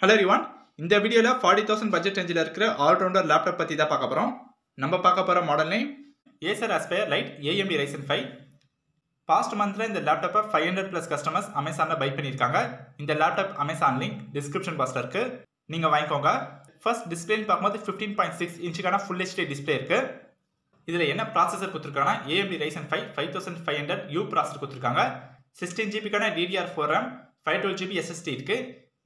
Hello everyone. இந்த வீடியோல 40000 budget ரேஞ்சில இருக்கிற ஆல் ரவுண்டர் லேப்டாப் பத்தி தான் பார்க்க போறோம். நம்ம பார்க்க போற model name Acer Aspire Lite AMD Ryzen 5. Past மந்த்ல இந்த லேப்டாப்பை 500 பிளஸ் கஸ்டமர்ஸ் அமேசான்ல பை பண்ணிருக்காங்க. இந்த லேப்டாப் அமேசான் லிங்க் டிஸ்கிரிப்ஷன் பாக்ஸ்ல இருக்கு. நீங்க வாங்கிக்கோங்க. ஃபர்ஸ்ட் டிஸ்ப்ளேன்னு பார்க்கும்போது 15.6 இன்ச்சுக்கான ஃபுல் HD டிஸ்ப்ளே இருக்கு. இதுல என்ன ப்ராசஸர் கொடுத்திருக்காங்கன்னா AMD Ryzen 5 5500U ப்ராசஸர் கொடுத்திருக்காங்க. 16GB DDR4 RAM 512GB SSD இருக்கு.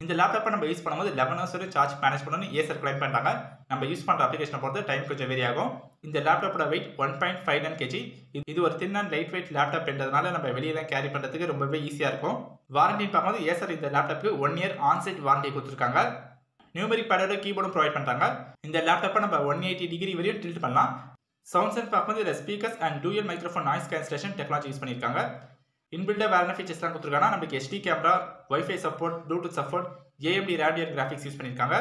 இந்த லேப்டாப்பை நம்ம யூஸ் பண்ணும்போது 11 hours வரை சார்ஜ் மேனேஜ் பண்ணணும்னு ஏசர் கிளைம் பண்றாங்க. நம்ம யூஸ் பண்ற அப்ளிகேஷனை பொறுத்து டைம் கொஞ்சம் வேரி ஆகும். இந்த லேப்டாப்போட வெயிட் 1.59 kg. இது ஒரு thin and light weight laptop என்றதுனால நம்ம வெளியில கேரி பண்றதுக்கு ரொம்பவே ஈஸியா இருக்கும். வாரண்டின்னு பார்க்கும்போது ஏசர் இந்த லேப்டாப்புக்கு 1 year ஆன்சைட் வாரண்டி கொடுத்துருக்காங்க. நியூமெரிக் பேடோட கீபோர்டும் ப்ரொவைட் பண்றாங்க. இந்த லேப்டாப்பை நம்ம 180 டிகிரி வரையும் டில்ட் பண்ணலாம். சவுண்ட்ஸ் அண்ட் பார்க்கும்போது இதில் speakers and dual microphone noise cancellation technology use பண்ணியிருக்காங்க. இன்பில்டாக வேற என்ன ஃபீச்சர்ஸ் தான் கொடுத்துருக்காங்கன்னா நமக்கு HD camera, wifi support, Bluetooth support, AMD Radeon graphics use பண்ணியிருக்காங்க.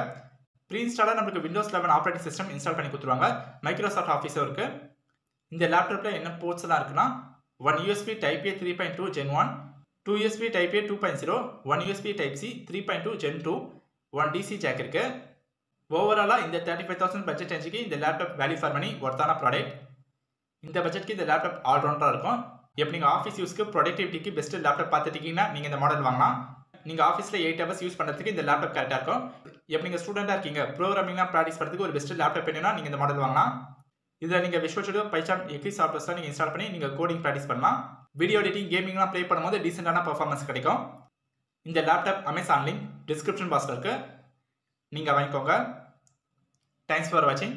ப்ரீ இன்ஸ்டாலாக நமக்கு Windows 11 ஆப்ரேட்டிங் சிஸ்டம் இன்ஸ்டால் பண்ணி கொடுத்துருவாங்க. மைக்ரோசாஃப்ட் ஆஃபீஸும் இருக்கு. இந்த லேப்டாப்பில் என்ன போர்ட்ஸ் எல்லாம் இருக்குன்னா 1 USB Type A 3.2 Gen 1, 2 USB Type A 2.0, 1 USB Type C 3.2 Gen 2, 1 DC jack இருக்கு. ஓவராலாக இந்த 35,000 பட்ஜெட் ரேஞ்சுக்கு இந்த லேப்டாப் வேல்யூ ஃபார் மணி ஒர்த்தான ப்ராடக்ட். இந்த பட்ஜெட்க்கு இந்த லேப்டாப் ஆல்ரவுண்டராக இருக்கும். இப்போ நீங்கள் ஆஃபீஸ் யூஸ்க்கு ப்ரொடக்டிவிட்டிக்கு பெஸ்ட் லேப்டாப் பார்த்துட்டீங்கன்னா நீங்கள் இந்த மாடல் வாங்கலாம். நீங்கள் ஆஃபீஸில் 8 hours யூஸ் பண்ணுறதுக்கு இந்த லேப்டாப் கரெக்டாக இருக்கும். இப்போ நீங்கள் ஸ்டூடெண்டாக இருக்கீங்க, ப்ரோக்ராமிங்லாம் ப்ராக்டிஸ் பண்ணுறதுக்கு ஒரு பெஸ்ட் லேப்டாப் வேணும்னா நீங்கள் இந்த மாடல் வாங்கலாம். இதில் நீங்கள் விஷுவல் ஸ்டுடியோ, பைசான், எக்லிப்ஸ் சாஃப்ட்வேர்ஸ்லாம் நீங்கள் இன்ஸ்டால் பண்ணி நீங்கள் கோடிங் ப்ராக்டிஸ் பண்ணலாம். வீடியோ எடிட்டிங், கேமிங்லாம் ப்ளே பண்ணும்போது டீசெண்டான பர்ஃபார்மன்ஸ் கிடைக்கும். இந்த லேப்டாப் அமேசான் லிங்க் டிஸ்கிரிப்ஷன் பாக்ஸில் இருக்குது. நீங்கள் வாங்கிக்கோங்க. தேங்க்ஸ் ஃபார் வாட்சிங்.